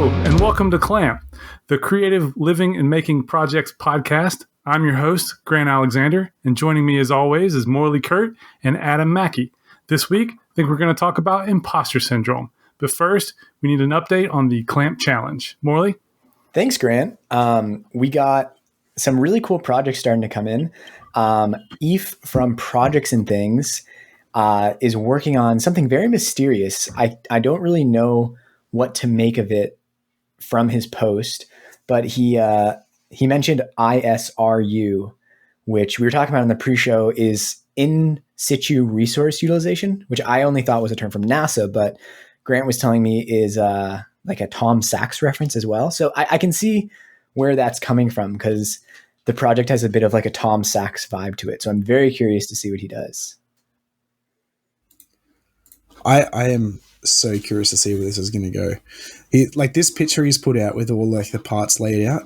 Hello, and welcome to Clamp, the Creative Living and Making Projects podcast. I'm your host, Grant Alexander, and joining me as always is Morley Kurt and Adam Mackey. This week, I think we're going to talk about Imposter Syndrome. But first, we need an update on the Clamp Challenge. Morley? Thanks, Grant. We got some really cool projects starting to come in. Eve from Projects and Things is working on something very mysterious. I don't really know what to make of it from his post, but he mentioned ISRU, which we were talking about in the pre-show, is in situ resource utilization, which I only thought was a term from NASA, but Grant was telling me is like a Tom Sachs reference as well. So I can see where that's coming from because the project has a bit of like a Tom Sachs vibe to it. So I'm very curious to see what he does. I am so curious to see where this is going to go. Like this picture he's put out with all like the parts laid out,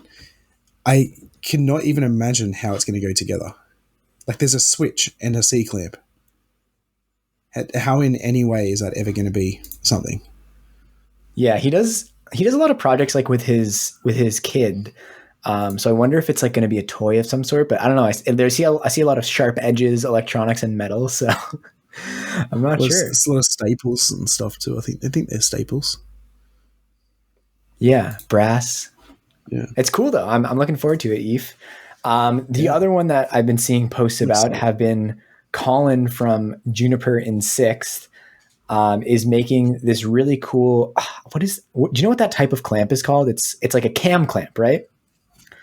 I cannot even imagine how it's going to go together. Like there's a switch and a C-clamp. How in any way is that ever going to be something? Yeah, he does a lot of projects like with his kid. So I wonder if it's like going to be a toy of some sort, but I don't know. I see a lot of sharp edges, electronics, and metal. So I'm not sure. There's a lot of staples and stuff too. I think they're staples. Yeah, brass. Yeah, it's cool though. I'm looking forward to it, Eve. The other one that I've been seeing posts about have been Colin from Juniper in Sixth. Is making this really cool. Do you know what that type of clamp is called? It's like a cam clamp, right?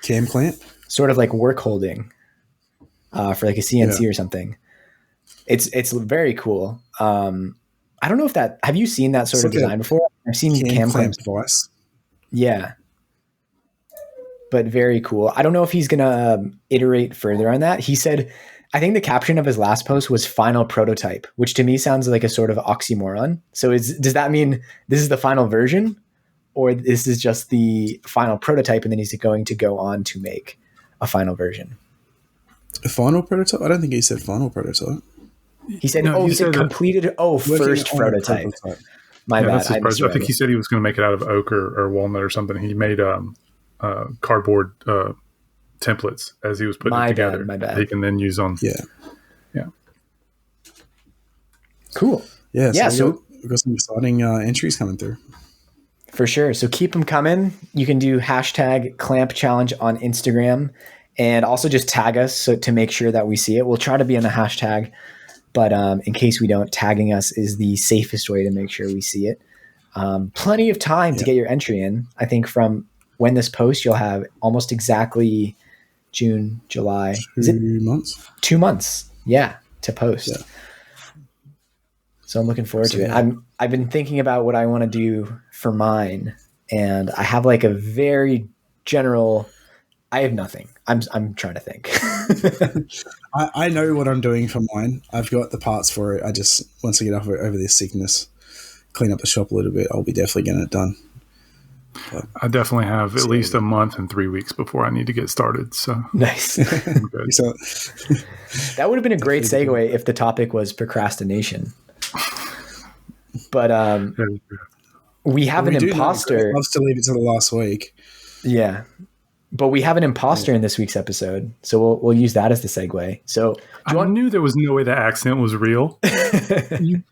Cam clamp, sort of like work holding for like a CNC or something. It's very cool. I don't know if that. Have you seen that sort of design before? I've seen cam clamp device. Yeah, but very cool. I don't know if he's gonna iterate further on that. He said, I think the caption of his last post was final prototype, which to me sounds like a sort of oxymoron. So does that mean this is the final version or this is just the final prototype and then he's going to go on to make a final version? A final prototype? I don't think he said final prototype. He said, he said completed. First prototype. My bad. That's his project. I think he said he was going to make it out of oak or walnut or something. He made cardboard templates as he was putting it together. My bad. He can then use on. Yeah. Cool. Yeah. So we've got some exciting entries coming through. For sure. So keep them coming. You can do hashtag Clamp Challenge on Instagram and also just tag us to make sure that we see it. We'll try to be on the hashtag, but in case we don't, tagging us is the safest way to make sure we see it. Plenty of time to get your entry in. I think from when this posts, you'll have almost exactly June, July. 2 months? 2 months. Yeah. To post. Yeah. So I'm looking forward to it. I've been thinking about what I want to do for mine, and I have like a very general. I have nothing. I'm trying to think. I know what I'm doing for mine. I've got the parts for it. I just once I get over this sickness, clean up the shop a little bit, I'll be definitely getting it done. But I definitely have at least a month and 3 weeks before I need to get started. So nice. That would have been a great segue if the topic was procrastination. But we have an imposter. Loves to leave it to the last week. Yeah, but we have an imposter in this week's episode, so we'll use that as the segue. So I knew there was no way that accident was real. Do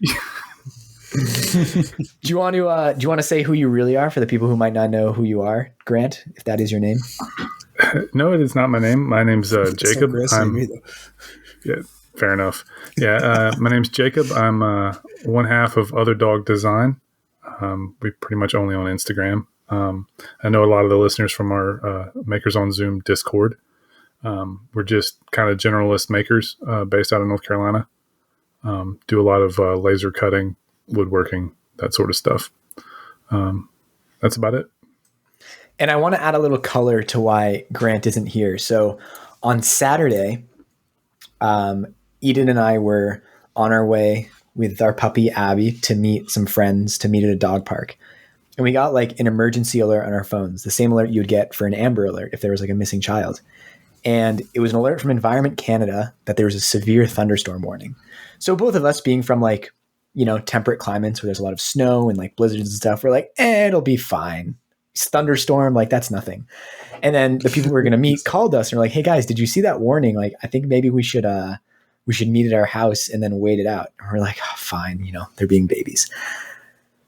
you want to say who you really are for the people who might not know who you are, Grant? If that is your name. No, it is not my name. My name's Jacob. Yeah, fair enough. Yeah, my name's Jacob. I'm one half of Other Dog Design. We pretty much only on Instagram. I know a lot of the listeners from our Makers on Zoom Discord. We're just kind of generalist makers based out of North Carolina. Do a lot of laser cutting, woodworking, that sort of stuff. That's about it. And I want to add a little color to why Grant isn't here. So on Saturday, Eden and I were on our way with our puppy Abby to meet some friends to meet at a dog park. And we got like an emergency alert on our phones, the same alert you'd get for an Amber Alert if there was like a missing child. And it was an alert from Environment Canada that there was a severe thunderstorm warning. So both of us being from like, temperate climates where there's a lot of snow and like blizzards and stuff, we're like, it'll be fine. thunderstorm, like that's nothing. And then the people we were going to meet called us and were like, hey guys, did you see that warning? Like, I think maybe we should meet at our house and then wait it out. And we're like, oh, fine, they're being babies.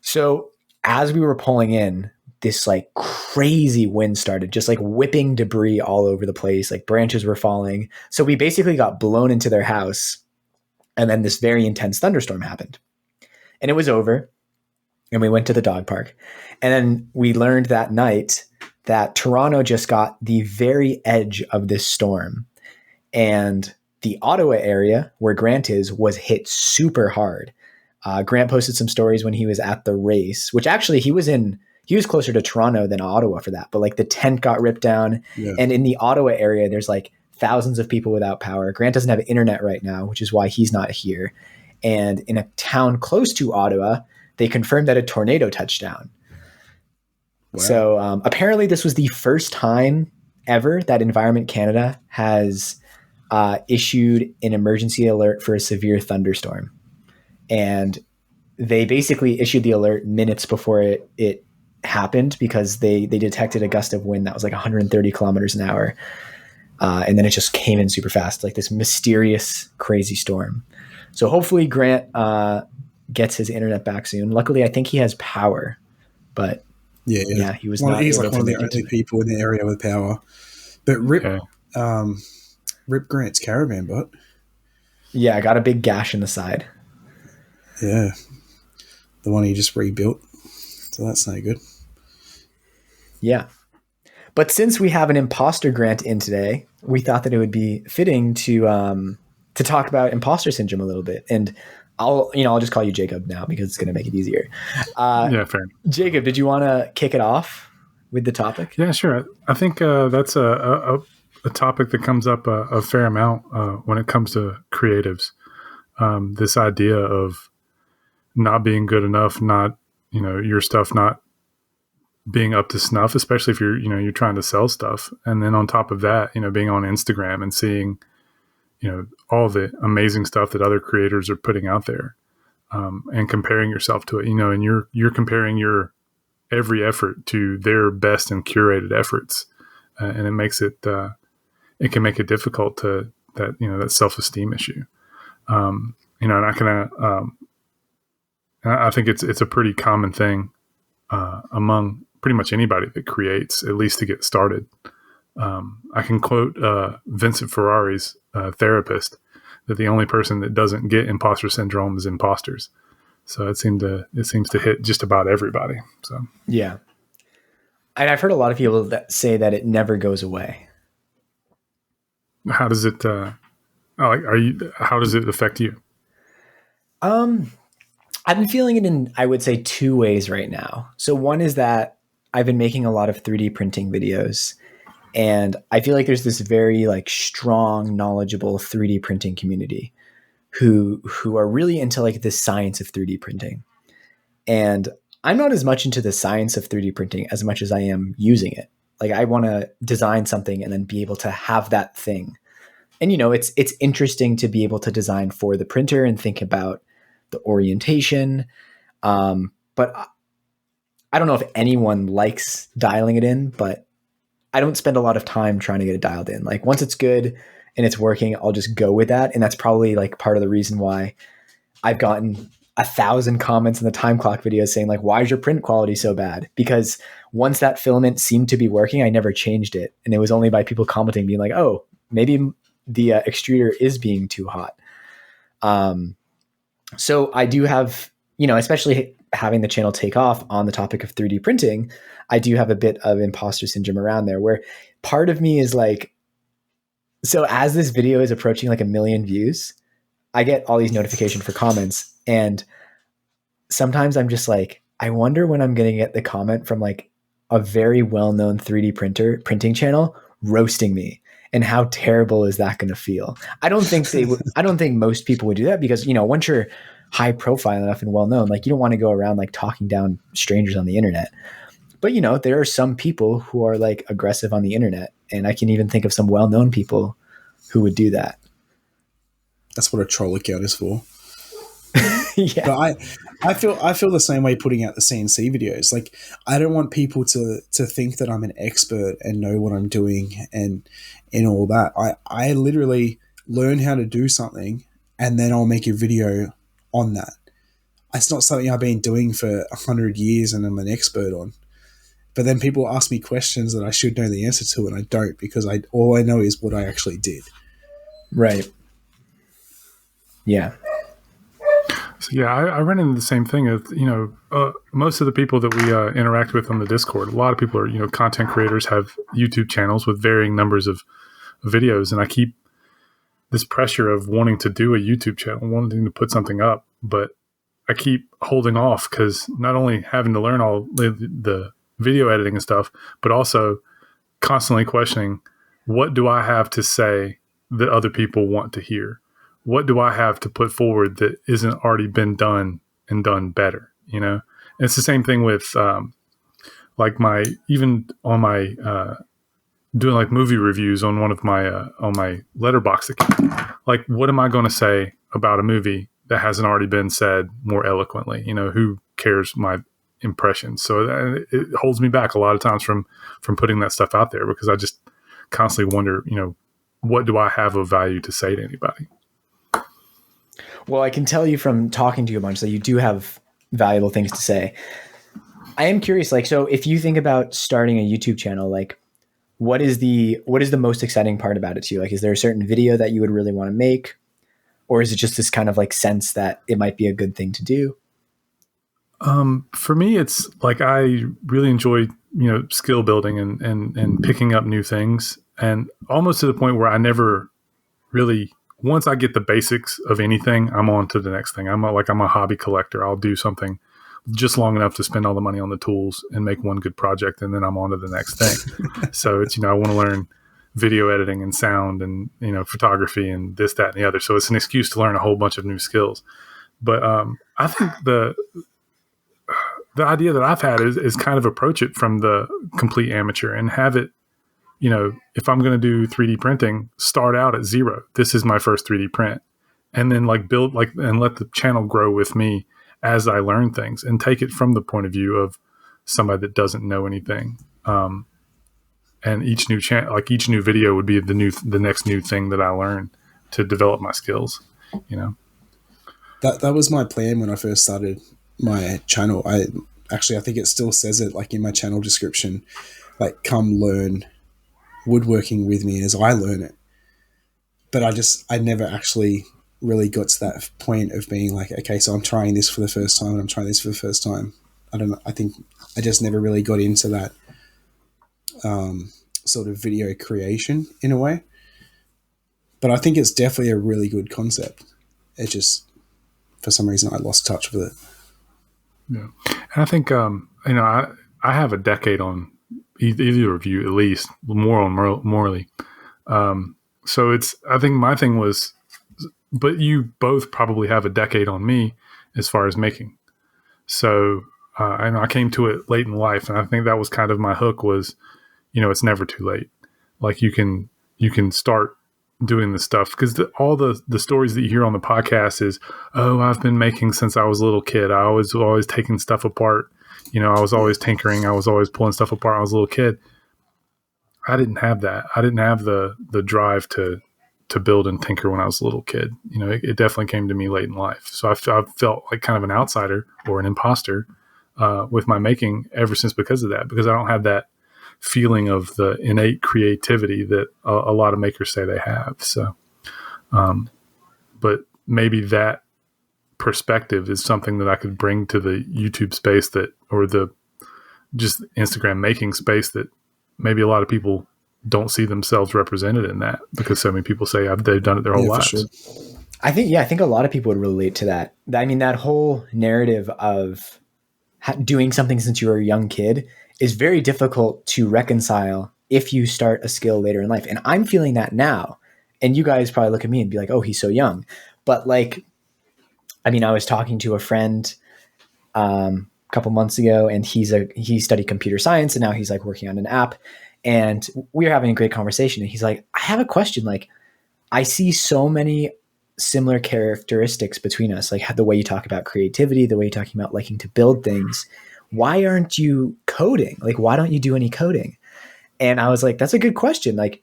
So as we were pulling in, this like crazy wind started, just like whipping debris all over the place. Like branches were falling. So we basically got blown into their house. And then this very intense thunderstorm happened. And it was over. And we went to the dog park. And then we learned that night that Toronto just got the very edge of this storm. And the Ottawa area where Grant is was hit super hard. Grant posted some stories when he was at the race, which actually he was closer to Toronto than Ottawa for that. But like the tent got ripped down. Yeah. And in the Ottawa area, there's like thousands of people without power. Grant doesn't have internet right now, which is why he's not here. And in a town close to Ottawa, they confirmed that a tornado touched down. Wow. So apparently this was the first time ever that Environment Canada has issued an emergency alert for a severe thunderstorm. And they basically issued the alert minutes before it happened because they detected a gust of wind that was like 130 kilometers an hour. And then it just came in super fast, like this mysterious, crazy storm. So hopefully Grant gets his internet back soon. Luckily, I think he has power, but yeah, he was not. He's like one of the only people in the area with power. But rip Grant's caravan, but yeah, I got a big gash in the side. Yeah, the one he just rebuilt. So that's no good. Yeah. But since we have an imposter Grant in today, we thought that it would be fitting to talk about imposter syndrome a little bit. And I'll just call you Jacob now because it's going to make it easier. Yeah, fair. Jacob, did you want to kick it off with the topic? Yeah, sure. I think that's a topic that comes up a fair amount when it comes to creatives. This idea of not being good enough, not, your stuff not being up to snuff, especially if you're trying to sell stuff. And then on top of that, being on Instagram and seeing, all the amazing stuff that other creators are putting out there, and comparing yourself to it, and you're comparing your every effort to their best and curated efforts. And it makes it can make it difficult to that self-esteem issue. And I think it's a pretty common thing among pretty much anybody that creates, at least to get started. I can quote Vincent Ferrari's therapist that the only person that doesn't get imposter syndrome is imposters. So it seems to hit just about everybody. So yeah, and I've heard a lot of people that say that it never goes away. How does it? How does it affect you? I've been feeling it in, I would say, two ways right now. So one is that I've been making a lot of 3D printing videos, and I feel like there's this very like strong, knowledgeable 3D printing community who are really into like the science of 3D printing. And I'm not as much into the science of 3D printing as much as I am using it. Like I want to design something and then be able to have that thing. And it's interesting to be able to design for the printer and think about the orientation. But I don't know if anyone likes dialing it in, but I don't spend a lot of time trying to get it dialed in. Like once it's good and it's working, I'll just go with that. And that's probably like part of the reason why I've gotten 1,000 comments in the time clock videos saying like, why is your print quality so bad? Because once that filament seemed to be working, I never changed it. And it was only by people commenting being like, oh, maybe the extruder is being too hot. So I do have, especially having the channel take off on the topic of 3D printing, I do have a bit of imposter syndrome around there where part of me is like, so as this video is approaching like 1 million views, I get all these notifications for comments. And sometimes I'm just like, I wonder when I'm going to get the comment from like a very well-known 3D printing channel roasting me. And how terrible is that going to feel? I don't think I don't think most people would do that because, once you're high profile enough and well known, like you don't want to go around like talking down strangers on the internet. But, there are some people who are like aggressive on the internet. And I can even think of some well-known people who would do that. That's what a troll account is for. Yeah. But I feel the same way putting out the CNC videos. Like, I don't want people to think that I'm an expert and know what I'm doing and all that. I literally learn how to do something and then I'll make a video on that. It's not something I've been doing for 100 years and I'm an expert on. But then people ask me questions that I should know the answer to, and I don't, because all I know is what I actually did. Right. Yeah. So yeah, I run into the same thing. Of most of the people that we interact with on the Discord, a lot of people are content creators, have YouTube channels with varying numbers of videos, and I keep this pressure of wanting to do a YouTube channel, wanting to put something up, but I keep holding off because not only having to learn all the video editing and stuff, but also constantly questioning, what do I have to say that other people want to hear? What do I have to put forward that isn't already been done and done better? And it's the same thing with like doing like movie reviews on one of my on my Letterboxd account. Like, what am I going to say about a movie that hasn't already been said more eloquently? Who cares my impressions? So it holds me back a lot of times from putting that stuff out there, because I just constantly wonder, what do I have of value to say to anybody? Well, I can tell you from talking to you a bunch that you do have valuable things to say. I am curious, like, so if you think about starting a YouTube channel, like, what is the most exciting part about it to you? Like, is there a certain video that you would really want to make? Or is it just this kind of like sense that it might be a good thing to do? For me, it's like, I really enjoy, skill building and picking up new things, and almost to the point where I never really, once I get the basics of anything, I'm on to the next thing. I'm a hobby collector. I'll do something just long enough to spend all the money on the tools and make one good project, and then I'm on to the next thing. So it's, I want to learn video editing and sound and, photography and this, that, and the other. So it's an excuse to learn a whole bunch of new skills. But I think the idea that I've had is kind of approach it from the complete amateur and have it, if I'm going to do 3D printing, start out at zero. This is my first 3D print, and then build and let the channel grow with me as I learn things, and take it from the point of view of somebody that doesn't know anything. And each new each new video would be the next new thing that I learn to develop my skills. That was my plan when I first started my channel. I think it still says it in my channel description, come learn woodworking with me as I learn it. But I never actually really got to that point of being okay, so I'm trying this for the first time and I'm trying this for the first time. I don't know. I think I just never really got into that sort of video creation in a way. But I think it's definitely a really good concept. It just, for some reason, I lost touch with it. Yeah. And I think, I have a decade on either of you, at least more on Morley. So I think my thing was, but you both probably have a decade on me as far as making. So I came to it late in life, and I think that was kind of my hook was, it's never too late. Like, you can start doing this stuff, because all the stories that you hear on the podcast is, oh, I've been making since I was a little kid. I was always taking stuff apart. I was always tinkering. I was always pulling stuff apart when I was a little kid. I didn't have that. I didn't have the drive to build and tinker when I was a little kid. It definitely came to me late in life. So I felt like kind of an outsider or an imposter with my making ever since, because of that, because I don't have that feeling of the innate creativity that a lot of makers say they have. So, but maybe that perspective is something that I could bring to the YouTube space or the just Instagram making space, that maybe a lot of people don't see themselves represented in that, because so many people say they've done it their whole lives. Sure. I think a lot of people would relate to that. I mean, that whole narrative of doing something since you were a young kid is very difficult to reconcile if you start a skill later in life. And I'm feeling that now. And you guys probably look at me and be like, oh, he's so young. But I was talking to a friend a couple months ago, and he studied computer science, and now he's working on an app. And we were having a great conversation, and he's like, I have a question. I see so many similar characteristics between us, like the way you talk about creativity, the way you're talking about liking to build things. Why aren't you coding? Like, why don't you do any coding? And I was like, that's a good question. Like,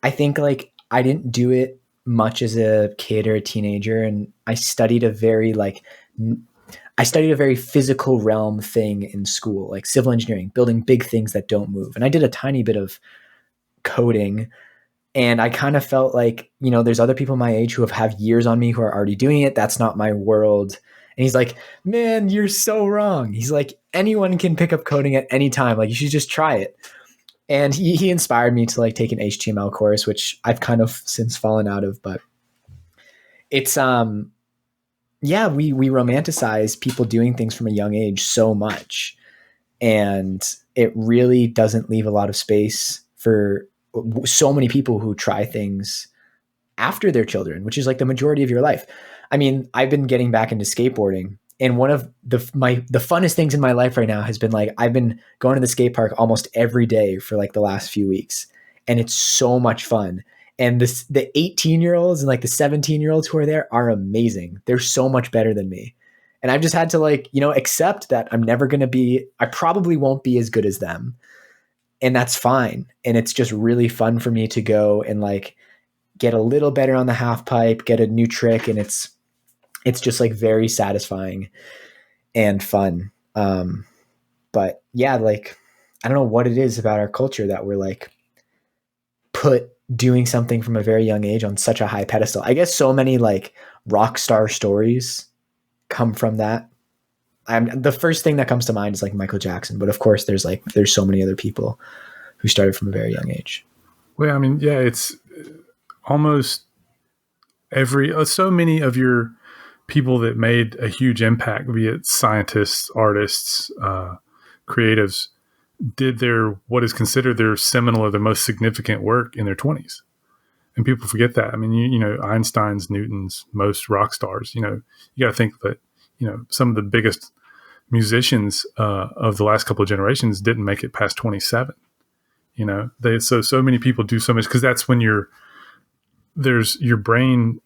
I think like I didn't do it much as a kid or a teenager. And I studied a very physical realm thing in school, like civil engineering, building big things that don't move. And I did a tiny bit of coding. And I kind of felt like, there's other people my age who have years on me who are already doing it. That's not my world. And he's like, man, you're so wrong. He's like, anyone can pick up coding at any time. Like, you should just try it. And he inspired me to like take an HTML course, which I've kind of since fallen out of, but it's, we romanticize people doing things from a young age so much. And it really doesn't leave a lot of space for so many people who try things after their children, which is like the majority of your life. I mean, I've been getting back into skateboarding, and one of the funnest things in my life right now has been like, I've been going to the skate park almost every day for like the last few weeks, and it's so much fun. And the 18-year-olds and like the 17-year-olds who are there are amazing. They're so much better than me. And I've just had to like, accept that I probably won't be as good as them. And that's fine. And it's just really fun for me to go and like get a little better on the half pipe, get a new trick. And it's just like very satisfying and fun. But yeah, like, I don't know what it is about our culture that we're like put doing something from a very young age on such a high pedestal. I guess so many like rock star stories come from that. The first thing that comes to mind is like Michael Jackson, but of course there's so many other people who started from a very young age. Well, I mean, yeah, it's almost so many of your people that made a huge impact, be it scientists, artists, creatives, did what is considered their seminal or their most significant work in their 20s. And people forget that. I mean, Einstein's, Newton's, most rock stars, you got to think that, some of the biggest musicians of the last couple of generations didn't make it past 27. So many people do so much, because that's when your brain,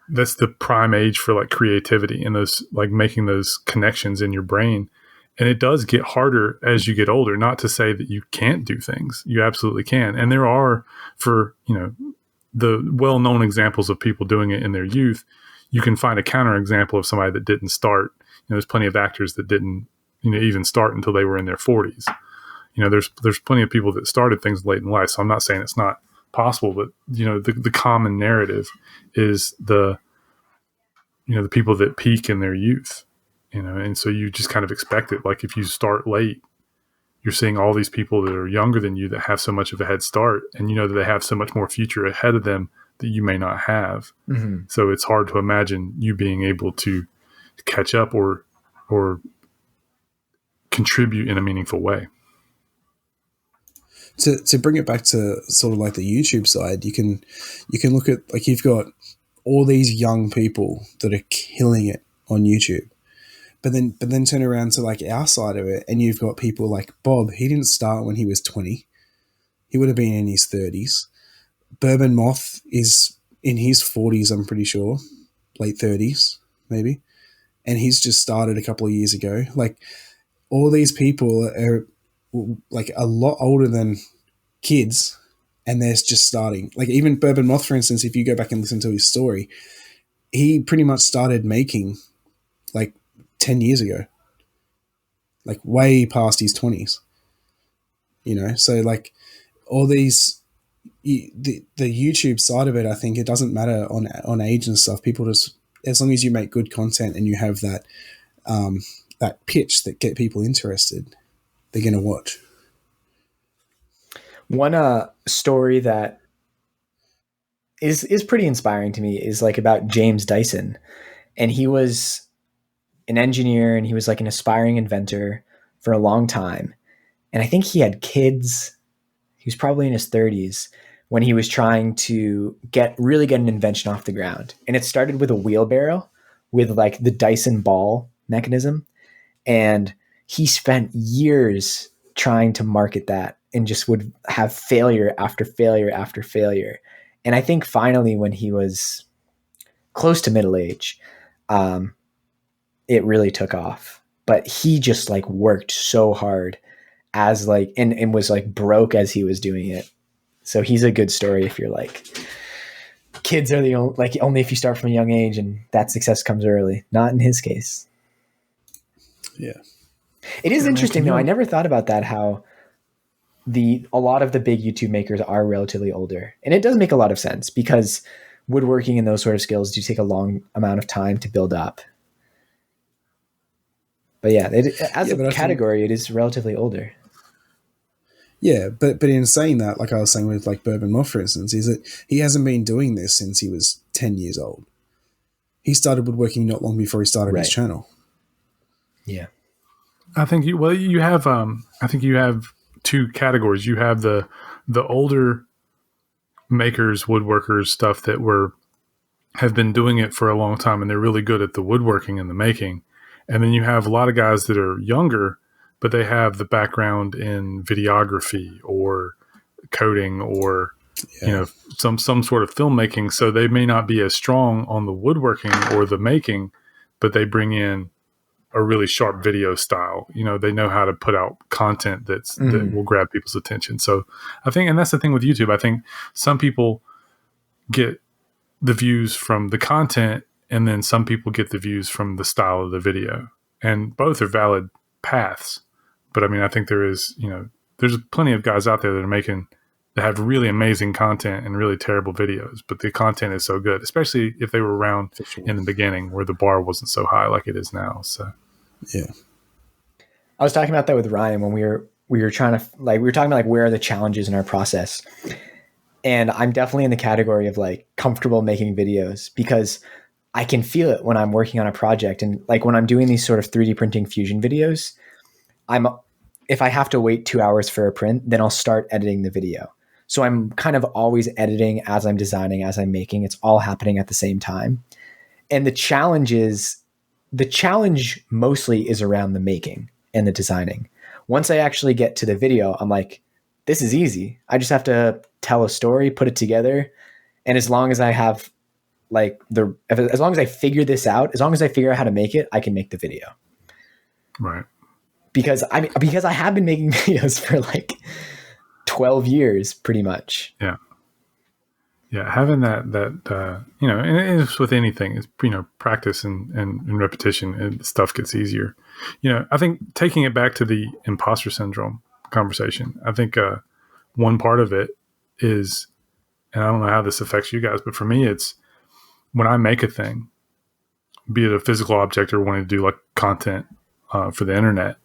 that's the prime age for like creativity and those like making those connections in your brain. And it does get harder as you get older. Not to say that you can't do things, you absolutely can. And there are, for the well-known examples of people doing it in their youth, you can find a counterexample of somebody that didn't start. There's plenty of actors that didn't, even start until they were in their 40s. There's plenty of people that started things late in life. So I'm not saying it's not possible, but the common narrative is the people that peak in their youth. And so you just kind of expect it. Like if you start late, you're seeing all these people that are younger than you that have so much of a head start, and that they have so much more future ahead of them that you may not have. Mm-hmm. So it's hard to imagine you being able to catch up or contribute in a meaningful way. To bring it back to sort of like the YouTube side, you can look at, like, you've got all these young people that are killing it on YouTube. But then turn around to like our side of it, and you've got people like Bob. He didn't start when he was 20. He would have been in his 30s. Bourbon Moth is in his 40s, I'm pretty sure. Late 30s, maybe. And he's just started a couple of years ago. Like, all these people are like a lot older than kids, and they're just starting. Like, even Bourbon Moth, for instance, if you go back and listen to his story, he pretty much started making like 10 years ago, like way past his 20s, so like all these, the YouTube side of it, I think it doesn't matter on age and stuff. People just, as long as you make good content and you have that, that pitch that get people interested, they're going to watch. One story that is pretty inspiring to me is like about James Dyson, and he was an engineer, and he was like an aspiring inventor for a long time. And I think he had kids. He was probably in his 30s when he was trying to get an invention off the ground. And it started with a wheelbarrow with like the Dyson ball mechanism. And he spent years trying to market that, and just would have failure after failure after failure. And I think finally when he was close to middle age, it really took off. But he just like worked so hard as like, and was like broke as he was doing it. So he's a good story if you're like, kids are the only, like only if you start from a young age and that success comes early. Not in his case. Yeah. It is interesting though. I never thought about that, how a lot of the big YouTube makers are relatively older. And it does make a lot of sense because woodworking and those sort of skills do take a long amount of time to build up. But yeah, as a category, it is relatively older. Yeah, but in saying that, like I was saying with like Bourbon Moth, for instance, is that he hasn't been doing this since he was 10 years old. He started woodworking not long before he started his channel. Yeah. I think you have two categories. You have the older makers, woodworkers, stuff that have been doing it for a long time and they're really good at the woodworking and the making. And then you have a lot of guys that are younger, but they have the background in videography or coding or some sort of filmmaking. So they may not be as strong on the woodworking or the making, but they bring in a really sharp video style. They know how to put out content that will grab people's attention. So I think, and that's the thing with YouTube, I think some people get the views from the content and then some people get the views from the style of the video, and both are valid paths. But I mean, I think there's plenty of guys out there that have really amazing content and really terrible videos, but the content is so good, especially if they were around in the beginning where the bar wasn't so high like it is now. So, yeah. I was talking about that with Ryan when we were trying to we were talking about like where are the challenges in our process. And I'm definitely in the category of like comfortable making videos because I can feel it when I'm working on a project. And like when I'm doing these sort of 3D printing fusion videos, if I have to wait 2 hours for a print, then I'll start editing the video. So I'm kind of always editing as I'm designing, as I'm making. It's all happening at the same time. And the challenge mostly is around the making and the designing. Once I actually get to the video, I'm like, this is easy. I just have to tell a story, put it together. And as long as I have as long as I figure this out, as long as I figure out how to make it, I can make the video. Right. Because I have been making videos for like 12 years pretty much. Yeah. Yeah. Having that, and it's with anything, it's, practice and repetition and stuff gets easier. I think taking it back to the imposter syndrome conversation, I think one part of it is, and I don't know how this affects you guys, but for me, it's when I make a thing, be it a physical object or wanting to do like content for the internet,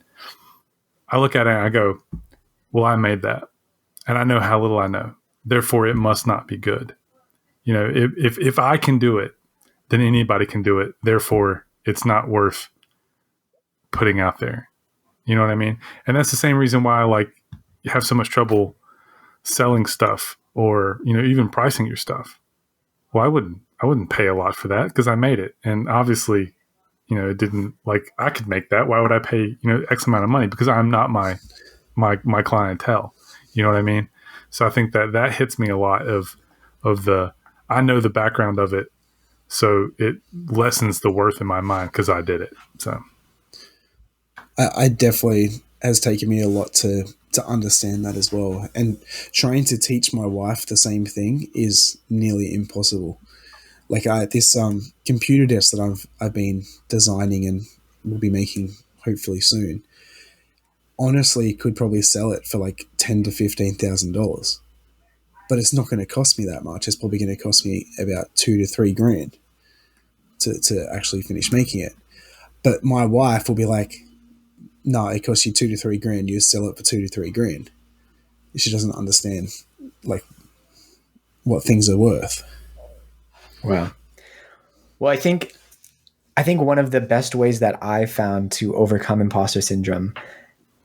I look at it and I go, well, I made that and I know how little I know. Therefore, it must not be good. If I can do it, then anybody can do it. Therefore, it's not worth putting out there. You know what I mean? And that's the same reason why you have so much trouble selling stuff or, even pricing your stuff. Well, I wouldn't pay a lot for that because I made it. And obviously, it didn't I could make that. Why would I pay, X amount of money? Because I'm not my clientele. You know what I mean? So I think that hits me a lot of I know the background of it. So it lessens the worth in my mind because I did it. So I definitely has taken me a lot to understand that as well. And trying to teach my wife the same thing is nearly impossible. This computer desk that I've been designing and will be making hopefully soon, honestly could probably sell it for like $10,000 to $15,000. But it's not going to cost me that much. It's probably going to cost me about $2,000 to $3,000 to actually finish making it. But my wife will be like, no, it costs you $2,000 to $3,000. You sell it for $2,000 to $3,000. She doesn't understand what things are worth. Wow. Well, I think one of the best ways that I found to overcome imposter syndrome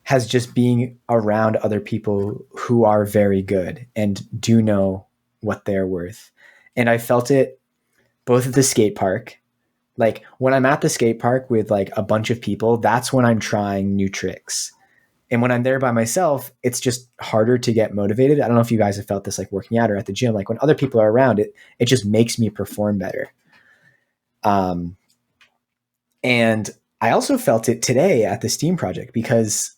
has just being around other people who are very good and do know what they're worth. And I felt it both at the skate park. Like when I'm at the skate park with like a bunch of people, that's when I'm trying new tricks. And when I'm there by myself, it's just harder to get motivated. I don't know if you guys have felt this like working out or at the gym. Like when other people are around, it just makes me perform better. And I also felt it today at the Steam project because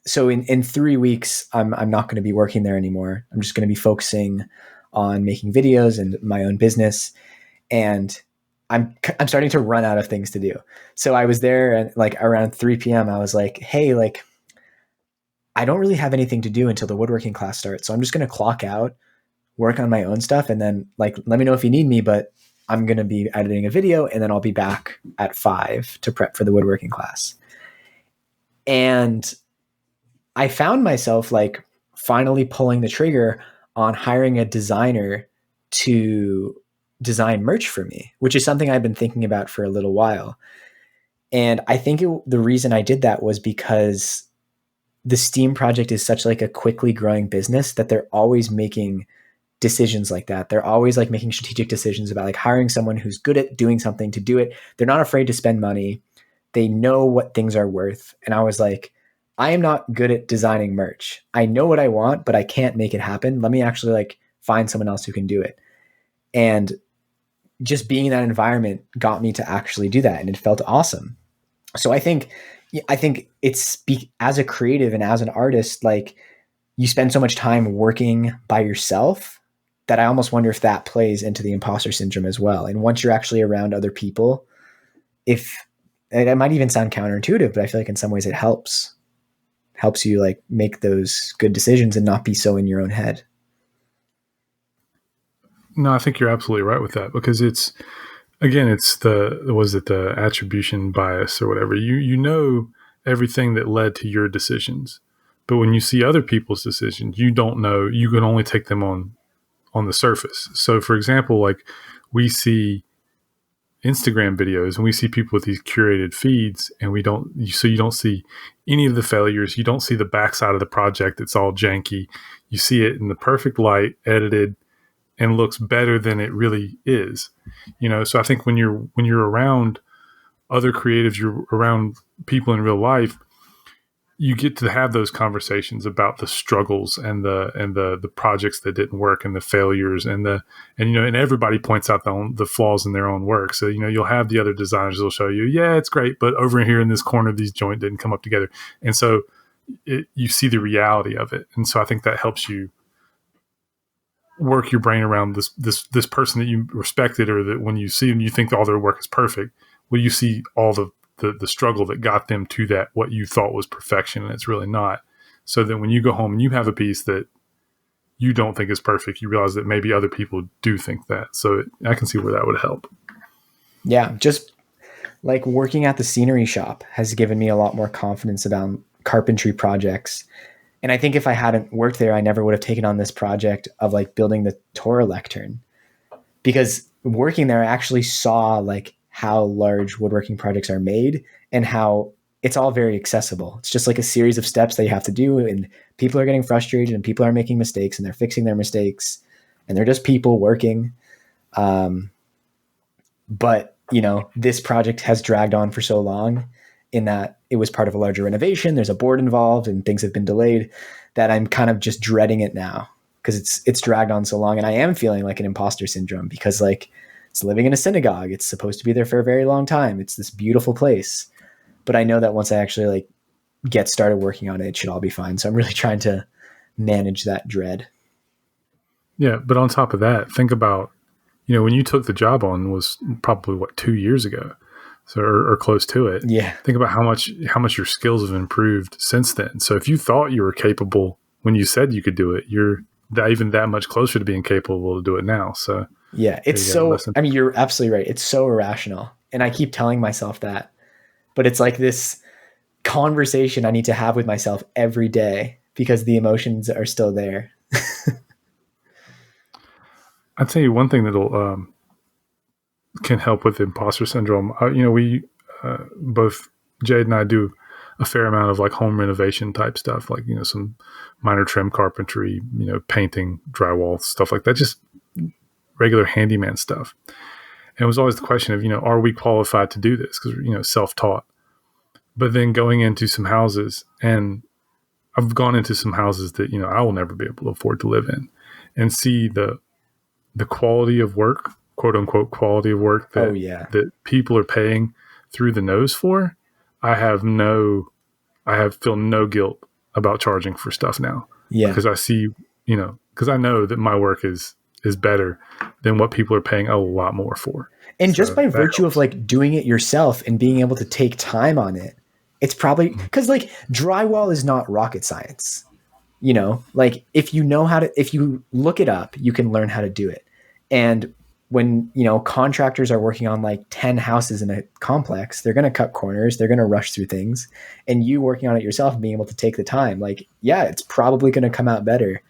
so in 3 weeks, I'm not going to be working there anymore. I'm just going to be focusing on making videos and my own business. And I'm starting to run out of things to do. So I was there and like around 3 p.m. I was like, hey, like I don't really have anything to do until the woodworking class starts. So I'm just going to clock out, work on my own stuff. And then like, let me know if you need me, but I'm going to be editing a video and then I'll be back at 5 to prep for the woodworking class. And I found myself like finally pulling the trigger on hiring a designer to design merch for me, which is something I've been thinking about for a little while. And I think the reason I did that was because the Steam project is such like a quickly growing business that they're always making decisions like that. They're always like making strategic decisions about like hiring someone who's good at doing something to do it. They're not afraid to spend money. They know what things are worth. And I was like, I am not good at designing merch. I know what I want, but I can't make it happen. Let me actually like find someone else who can do it. And just being in that environment got me to actually do that. And it felt awesome. So I think it's as a creative and as an artist, like you spend so much time working by yourself that I almost wonder if that plays into the imposter syndrome as well. And once you're actually around other people, if it might even sound counterintuitive, but I feel like in some ways it helps you like make those good decisions and not be so in your own head. No, I think you're absolutely right with that because it's the attribution bias or whatever. You know everything that led to your decisions, but when you see other people's decisions, you don't know. You can only take them on the surface. So, for example, like we see Instagram videos and we see people with these curated feeds, and you don't see any of the failures. You don't see the backside of the project. It's all janky. You see it in the perfect light, edited, and looks better than it really is. So I think when you're around other creatives, you're around people in real life, you get to have those conversations about the struggles and the projects that didn't work and the failures and everybody points out the flaws in their own work. So, you'll have the other designers that'll show you, yeah, it's great, but over here in this corner, these joint didn't come up together. And so you see the reality of it. And so I think that helps you work your brain around this person that you respected, or that when you see them, you think all their work is perfect. Well, you see all the struggle that got them to that, what you thought was perfection, and it's really not. So then when you go home and you have a piece that you don't think is perfect, you realize that maybe other people do think that. So I can see where that would help. Yeah. Just like working at the scenery shop has given me a lot more confidence about carpentry projects. And I think if I hadn't worked there, I never would have taken on this project of like building the Torah lectern, because working there, I actually saw like how large woodworking projects are made and how it's all very accessible. It's just like a series of steps that you have to do, and people are getting frustrated and people are making mistakes and they're fixing their mistakes and they're just people working. But this project has dragged on for so long in that it was part of a larger renovation. There's a board involved and things have been delayed, that I'm kind of just dreading it now because it's dragged on so long. And I am feeling like an imposter syndrome because like it's living in a synagogue. It's supposed to be there for a very long time. It's this beautiful place. But I know that once I actually like get started working on it, it should all be fine. So I'm really trying to manage that dread. Yeah. But on top of that, think about, when you took the job on was probably 2 years ago. So, or close to it. Yeah. Think about how much your skills have improved since then. So if you thought you were capable when you said you could do it, you're even that much closer to being capable to do it now. So yeah, it's so, I mean, you're absolutely right. It's so irrational. And I keep telling myself that, but it's like this conversation I need to have with myself every day because the emotions are still there. I'll tell you one thing that'll, can help with imposter syndrome. We both Jade and I do a fair amount of like home renovation type stuff, like some minor trim carpentry, painting, drywall, stuff like that, just regular handyman stuff. And it was always the question of are we qualified to do this, because self-taught. But then going into some houses, and I've gone into some houses that I will never be able to afford to live in, and see the quality of work, quote unquote quality of work that that people are paying through the nose for, I feel no guilt about charging for stuff now. Yeah. Because I see, because I know that my work is better than what people are paying a lot more for. And just by virtue of like doing it yourself and being able to take time on it, it's probably because like drywall is not rocket science. Like if you look it up, you can learn how to do it. And when, contractors are working on like 10 houses in a complex, they're going to cut corners, they're going to rush through things. And you working on it yourself and being able to take the time, like, yeah, it's probably going to come out better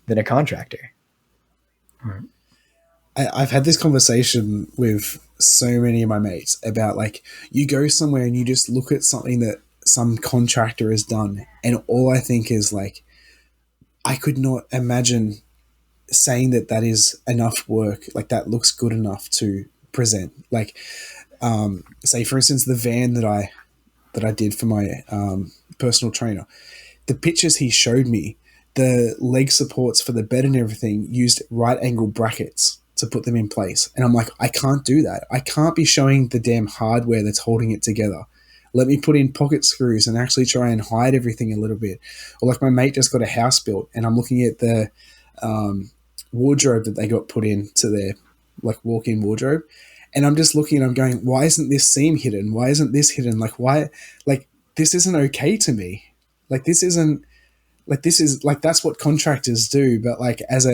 than a contractor. Right. I've had this conversation with so many of my mates about like, you go somewhere and you just look at something that some contractor has done. And all I think is like, I could not imagine saying that is enough work. Like that looks good enough to present. Like, say for instance, the van that I did for my personal trainer, the pictures he showed me, the leg supports for the bed and everything used right angle brackets to put them in place. And I'm like, I can't do that. I can't be showing the damn hardware that's holding it together. Let me put in pocket screws and actually try and hide everything a little bit. Or like my mate just got a house built and I'm looking at the wardrobe that they got put into their like walk-in wardrobe. And I'm just looking and I'm going, why isn't this seam hidden? Why isn't this hidden? Like, why, like, this isn't okay to me. Like, this is like, that's what contractors do. But like, as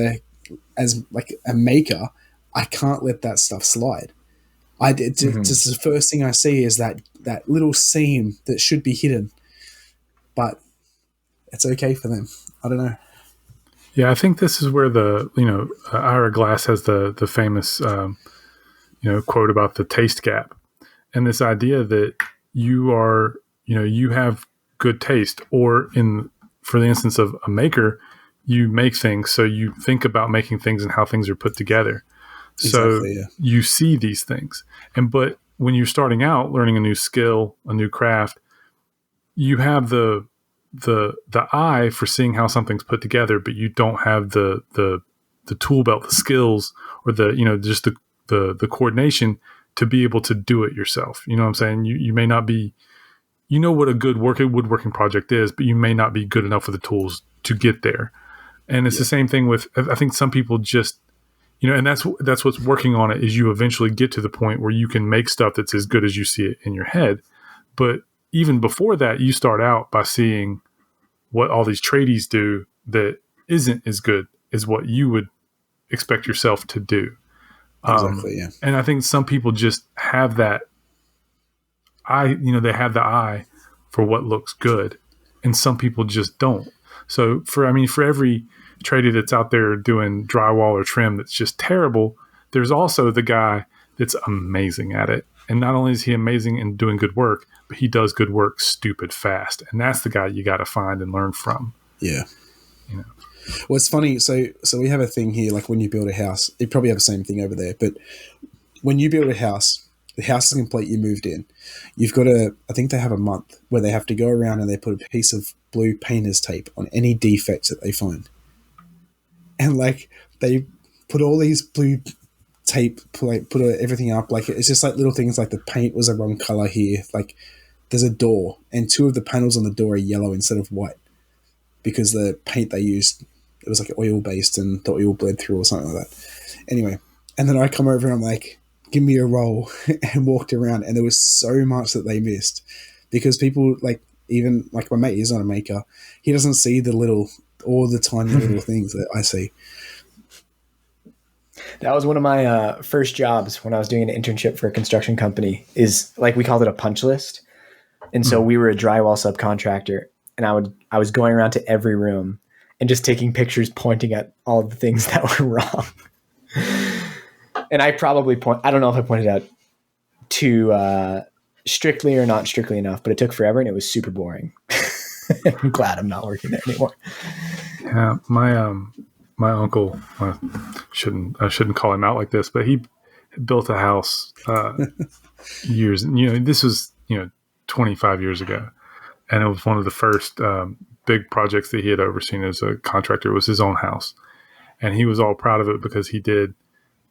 like a maker, I can't let that stuff slide. Just the first thing I see is that little seam that should be hidden, but it's okay for them. I don't know. Yeah, I think this is where Ira Glass has the famous quote about the taste gap, and this idea that you have good taste, or for the instance of a maker, you make things, so you think about making things and how things are put together. So you see these things, but when you're starting out learning a new skill, a new craft, you have the eye for seeing how something's put together, but you don't have the tool belt, the skills, or just the coordination to be able to do it yourself. You know what I'm saying? You may not be, what a good woodworking project is, but you may not be good enough with the tools to get there. And it's the same thing with, I think some people just, and that's what's working on it, is you eventually get to the point where you can make stuff that's as good as you see it in your head. But even before that, you start out by seeing what all these tradies do that isn't as good as what you would expect yourself to do. Exactly, yeah. And I think some people just have that eye, they have the eye for what looks good, and some people just don't. So for every tradie that's out there doing drywall or trim that's just terrible, there's also the guy that's amazing at it. And not only is he amazing in doing good work, but he does good work stupid fast. And that's the guy you got to find and learn from. Yeah. Well, it's funny. So we have a thing here, like when you build a house, you probably have the same thing over there, but when you build a house, the house is complete, you moved in. You've got I think they have a month where they have to go around and they put a piece of blue painter's tape on any defects that they find. And like they put all these blue tape, put everything up. Like it's just like little things like the paint was the wrong color here. Like there's a door and two of the panels on the door are yellow instead of white because the paint they used, it was like oil based and the oil bled through or something like that. Anyway, and then I come over and I'm like, give me a roll, and walked around, and there was so much that they missed because people like, even like my mate is not a maker. He doesn't see all the tiny little things that I see. That was one of my first jobs when I was doing an internship for a construction company, is like, we called it a punch list. And so we were a drywall subcontractor, and I was going around to every room and just taking pictures, pointing at all the things that were wrong. And I probably I don't know if I pointed out too strictly or not strictly enough, but it took forever and it was super boring. I'm glad I'm not working there anymore. Yeah, my uncle, I shouldn't call him out like this, but he built a house years. This was 25 years ago, and it was one of the first big projects that he had overseen as a contractor. It was his own house, and he was all proud of it because he did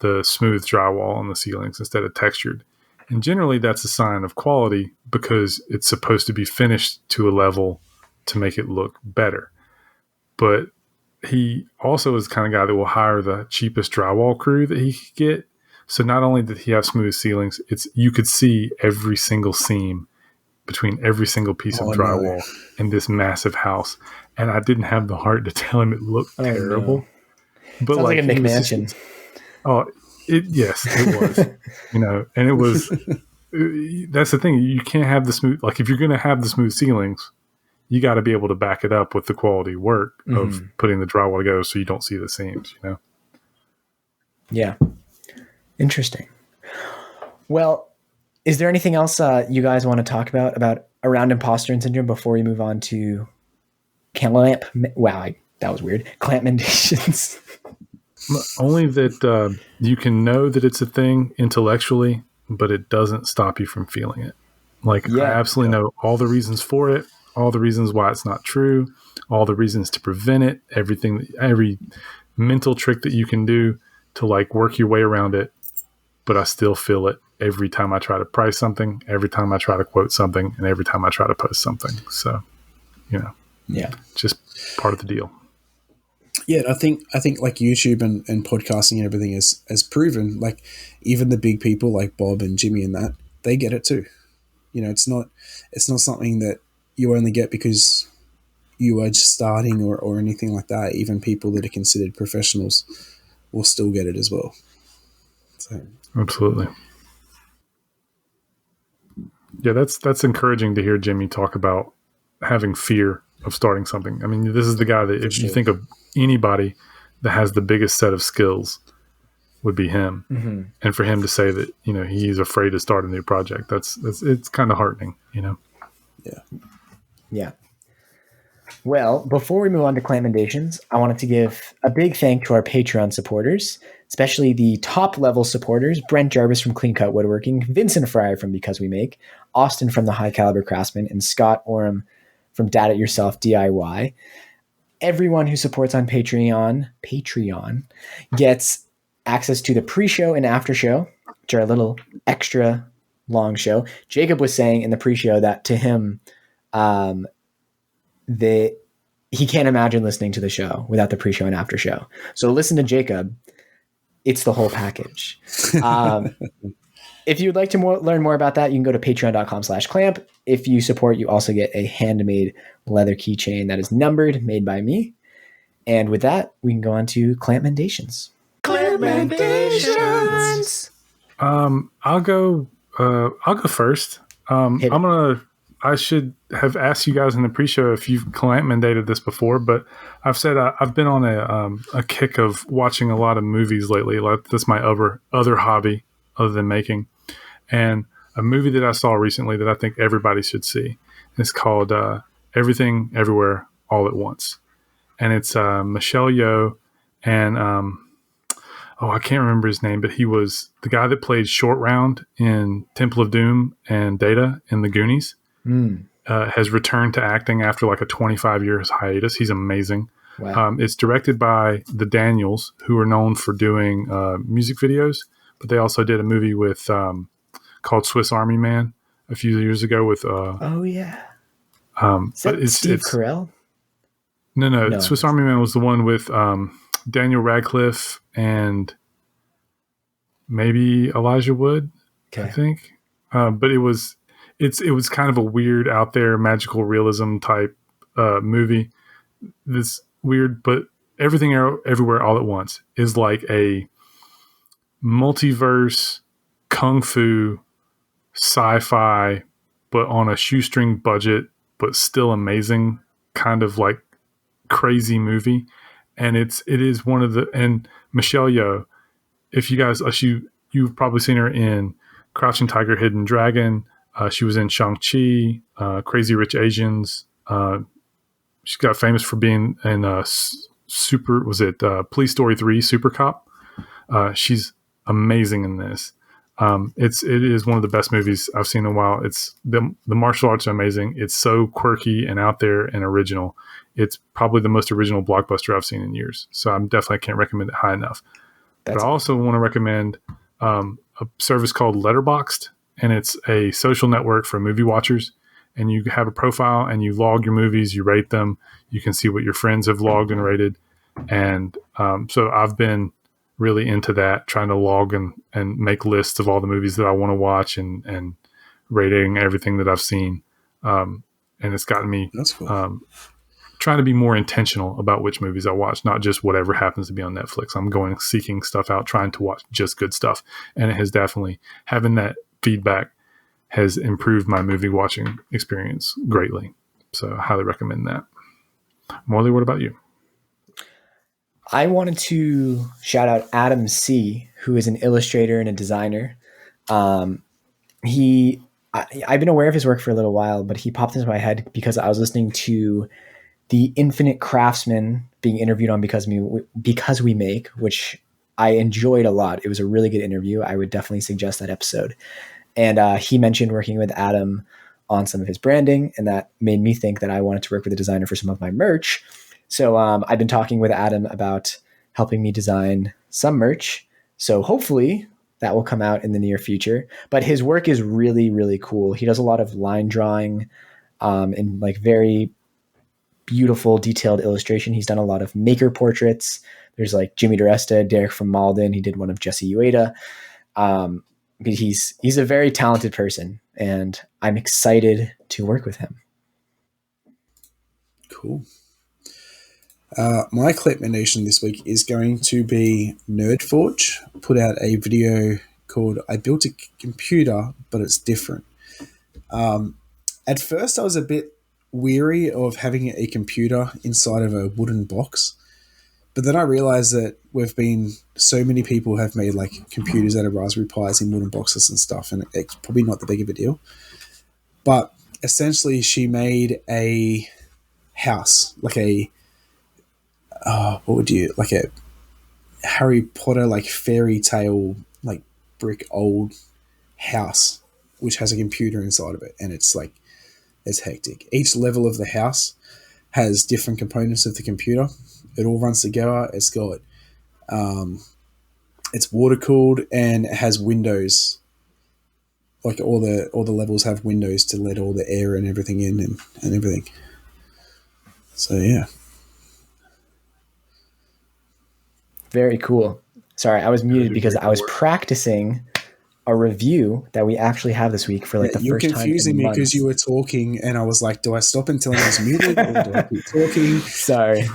the smooth drywall on the ceilings instead of textured. And generally that's a sign of quality because it's supposed to be finished to a level to make it look better. But he also is the kind of guy that will hire the cheapest drywall crew that he could get. So not only did he have smooth ceilings, you could see every single seam between every single piece of drywall in this massive house. And I didn't have the heart to tell him it looked terrible. No. But sounds like a McMansion. Yes, it was. And it was. That's the thing. You can't have the smooth. Like if you're going to have the smooth ceilings, you got to be able to back it up with the quality work of putting the drywall together, so you don't see the seams. Yeah. Interesting. Well, is there anything else you guys want to talk about around imposter syndrome before we move on to that was weird. Clampmendations. Only that you can know that it's a thing intellectually, but it doesn't stop you from feeling it. I absolutely know all the reasons for it, all the reasons why it's not true, all the reasons to prevent it, every mental trick that you can do to work your way around it. But I still feel it every time I try to price something, every time I try to quote something, and every time I try to post something. So, just part of the deal. Yeah, I think YouTube and podcasting and everything has proven, even the big people like Bob and Jimmy and that, they get it too. It's not something that you only get because you are just starting or anything like that. Even people that are considered professionals will still get it as well. So. Absolutely. Yeah, that's encouraging to hear Jimmy talk about having fear of starting something. I mean, this is the guy that if you think of anybody that has the biggest set of skills would be him. Mm-hmm. And for him to say that, he's afraid to start a new project, it's kind of heartening, Yeah. Yeah. Well, before we move on to Clampmendations, I wanted to give a big thank to our Patreon supporters, especially the top level supporters, Brent Jarvis from Clean Cut Woodworking, Vincent Fryer from Because We Make, Austin from the High Caliber Craftsman, and Scott Oram from Dad It Yourself DIY. Everyone who supports on Patreon gets access to the pre-show and after show, which are a little extra long show. Jacob was saying in the pre-show that to him, he can't imagine listening to the show without the pre-show and after show. So listen to Jacob. It's the whole package. If you'd like to learn more about that, you can go to patreon.com/clamp. If you support, you also get a handmade leather keychain that is numbered, made by me. And with that, we can go on to Clampmendations. Clampmendations. I'll go first. I should have asked you guys in the pre-show if you've clampmendated this before, but I've said I've been on a kick of watching a lot of movies lately. That's my other hobby other than making. And a movie that I saw recently that I think everybody should see is called Everything Everywhere All at Once. And it's Michelle Yeoh and I can't remember his name, but he was the guy that played Short Round in Temple of Doom and Data in The Goonies. Has returned to acting after a 25 years hiatus. He's amazing. Wow. It's directed by the Daniels, who are known for doing music videos, but they also did a movie with called Swiss Army Man a few years ago with. Is that Steve Carell? No. Swiss Army Man was the one with Daniel Radcliffe and maybe Elijah Wood, I think. But it was kind of a weird, out there, magical realism type movie. This weird, but Everything Everywhere All at Once is like a multiverse kung fu sci-fi, but on a shoestring budget, but still amazing, kind of crazy movie. And it is one of and Michelle Yeoh, if you guys, you've probably seen her in Crouching Tiger, Hidden Dragon. She was in Shang-Chi, Crazy Rich Asians. She got famous for being in Police Story 3, Super Cop. She's amazing in this. It is one of the best movies I've seen in a while. It's the martial arts are amazing. It's so quirky and out there and original. It's probably the most original blockbuster I've seen in years. So I definitely can't recommend it high enough. But I also want to recommend a service called Letterboxd, and it's a social network for movie watchers. And you have a profile and you log your movies, you rate them. You can see what your friends have logged and rated. And so I've been really into that, trying to log and make lists of all the movies that I want to watch and rating everything that I've seen. And it's gotten me trying to be more intentional about which movies I watch, not just whatever happens to be on Netflix. I'm going seeking stuff out, trying to watch just good stuff. And it has definitely, having that feedback has improved my movie watching experience greatly. So I highly recommend that. Morley, what about you? I wanted to shout out Adam C., who is an illustrator and a designer. I've been aware of his work for a little while, but he popped into my head because I was listening to the Infinite Craftsman being interviewed on Because We Make, which I enjoyed a lot. It was a really good interview. I would definitely suggest that episode. And he mentioned working with Adam on some of his branding, and that made me think that I wanted to work with a designer for some of my merch. So I've been talking with Adam about helping me design some merch. So hopefully that will come out in the near future. But his work is really, really cool. He does a lot of line drawing and like very beautiful, detailed illustration. He's done a lot of maker portraits. There's like Jimmy DiResta, Derek from Malden. He did one of Jesse Ueda. He's a very talented person, and I'm excited to work with him. Cool. My Clampmendation this week is going to be Nerdforge. Put out a video called I Built a Computer, but it's different. At first, I was a bit weary of having a computer inside of a wooden box. But then I realized that so many people have made like computers out of Raspberry Pis in wooden boxes and stuff, and it's probably not that big of a deal. But essentially, she made a house, like a Harry Potter like fairy tale like brick old house, which has a computer inside of it, and it's hectic. Each level of the house has different components of the computer. It all runs together. It's got, it's water cooled and it has windows. Like all the levels have windows to let all the air and everything in and everything. So yeah. Very cool. Sorry, I was muted because I was practicing a review that we actually have this week for the first time. You're confusing me because you were talking and I was like, do I stop until I was muted or do I keep talking? Sorry.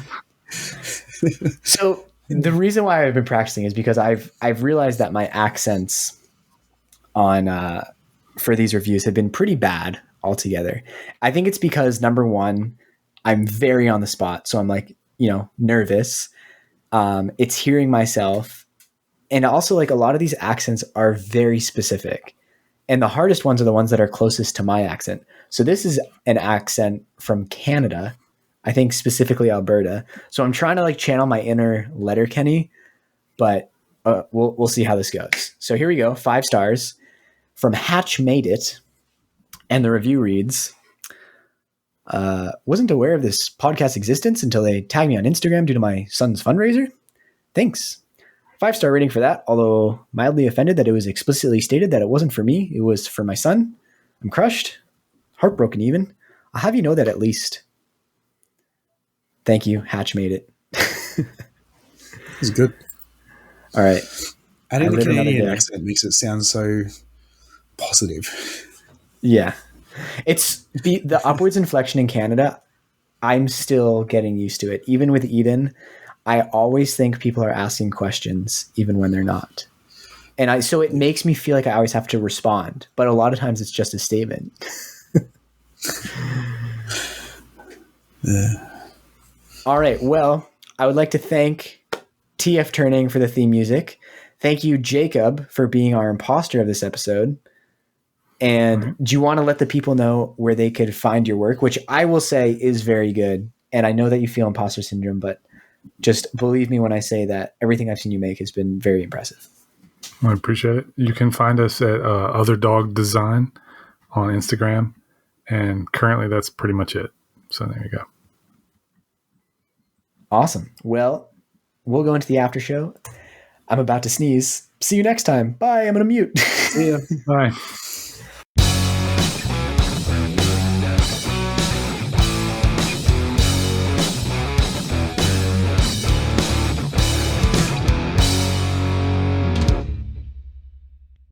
So the reason why I've been practicing is because I've realized that my accents on for these reviews have been pretty bad altogether. I think it's because, number one, I'm very on the spot. So I'm like, nervous. It's hearing myself. And also like a lot of these accents are very specific. And the hardest ones are the ones that are closest to my accent. So this is an accent from Canada, I think specifically Alberta. So I'm trying to like channel my inner Letterkenny, but we'll see how this goes. So here we go. 5 stars from Hatch Made It. And the review reads, wasn't aware of this podcast existence until they tagged me on Instagram due to my son's fundraiser. Thanks. 5-star rating for that, although mildly offended that it was explicitly stated that it wasn't for me, it was for my son. I'm crushed, heartbroken even. I'll have you know that at least. Thank you, Hatch Made It. It's good. All right. Adding the Canadian accent makes it sound so positive. Yeah. It's the upwards inflection in Canada. I'm still getting used to it. Even with Eden, I always think people are asking questions even when they're not. And so it makes me feel like I always have to respond, but a lot of times it's just a statement. Yeah. All right. Well, I would like to thank TF Turning for the theme music. Thank you, Jacob, for being our imposter of this episode. And do you want to let the people know where they could find your work, which I will say is very good. And I know that you feel imposter syndrome, but just believe me when I say that everything I've seen you make has been very impressive. I appreciate it. You can find us at Other Dog Design on Instagram. And currently that's pretty much it. So there you go. Awesome. Well, we'll go into the after show. I'm about to sneeze. See you next time. Bye. I'm going to mute. See ya. Bye.